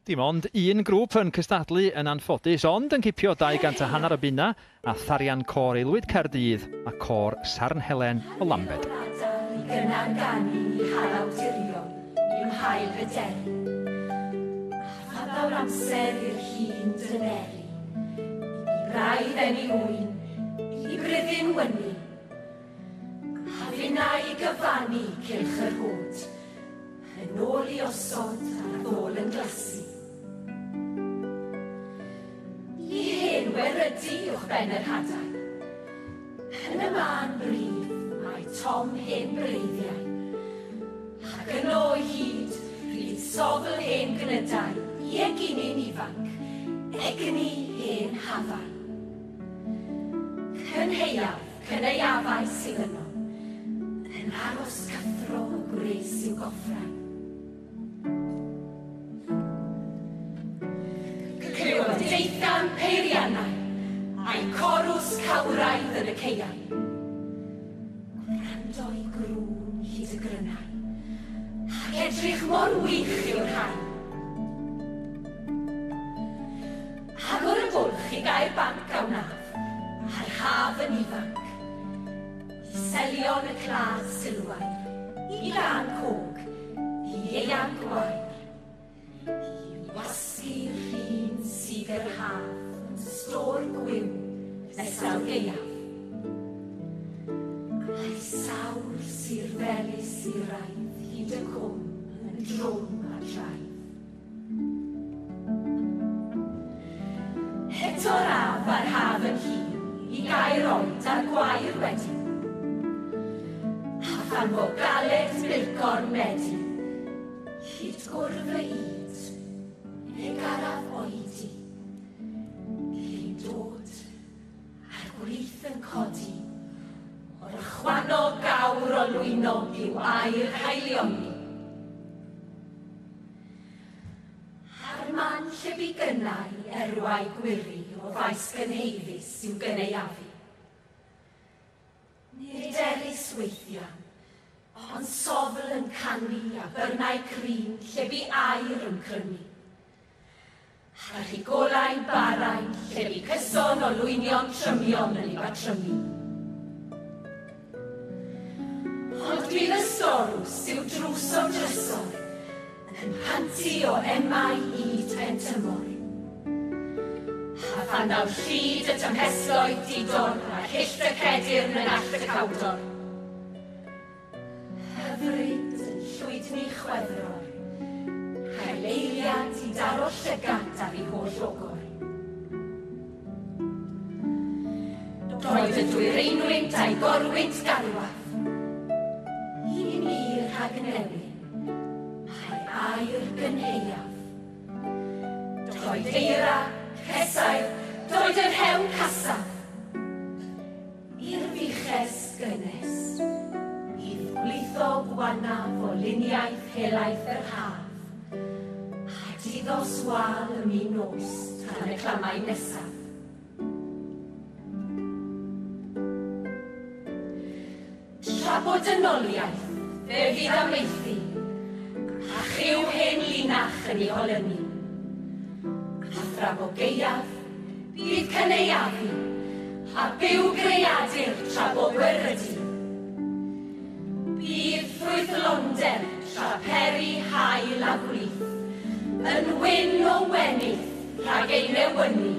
Dim ond un grŵp yn cystadlu yn anffodus, ond yn cipio 250 o bunna a tharian cor Aelwyd Caerdydd a cor Sarn Helen o Lambed. Gyna'n ganu i hal awdurion i'w hael hyderu. A ddawr amser i'r hun dyneri, i braidd yn ei wyn, i bryddin wyni. A fyna i gyfannu cylch yr hwd, yn ôl i osod a'r ddôl yn glasu. I hen werydu o'ch ben yr hadau, yn y man brif mae Tom hen breiddiau, ac yn o'i hyd rhydd sofl hen gynydau i eginyn ifanc, egni hen hafau. Cyneuafau sydd yno, yn aros cythro o gres i'w goffrau. Clywodd deithian peiriannau, a'i corws cawraidd yn y ceian. Gwrando i grwn hyd y grynau, ac edrych mor wych yw'r haen. Agor y bwlch i gael banc awnaf, a'r haf yn ifanc. I selion y clas sylwair, i gan cwg, i eang gwair. I wasgu'r rhin sydd yr haf yn stor gwyw nesaf geiaf. A'i sawr sy'r felys i raidd hyd y cwm yn drwm a draeth. Heto'r af a'r haf yn hun i gael oed a'r gwair wedi. A phan bo galed milcor medi, hyd gwrf y hyd, neu garaf oedi. Hi'n dod a'r gwrith yn codi, o'r chwano gawr o lwyno i'w air haelioni. A'r man lle bu gynnau erwau gwiri o faes gynheiddus i'w gyneuafu. Nid eris weithiau, ond sofl yn canu a byrnau crin lle bu air yn crynu. A rhigolau barau lle bu cyson o lwynion trymion yn ei batrymu. Ond bydd y storws i'w drws o drysor, yn panti o emau hyd pentymor. A phan daw llyd y tymhesloedd didon a hyllt y cedir yn all y cawdor. Hyfryd yn llwydni chweddror, cael eiliad i daro llygad ar ei holl ogor. Roedd y dwyreinwynt a'i gorwynt garwaf, i mir rhag newyn, a'i air gynheuaf. Roedd eira, cesau, doedd yr hew casaf. I'r fiches gynnes, i ddwlitho gwanaf o luniaeth helaeth yr haf, a diddos wal ym mi nos tan y clamau nesaf. Tra bod y noliaeth, fe fydd ameithi, a chyw hen linach yn ei olynu. A thra bo geiaf, bydd cyneuafu, a byw greadur tra bo gwerydu. Bydd ffrwythlonder tra peri hael a gwlith, yn wyn o wenydd rhag ei newynu.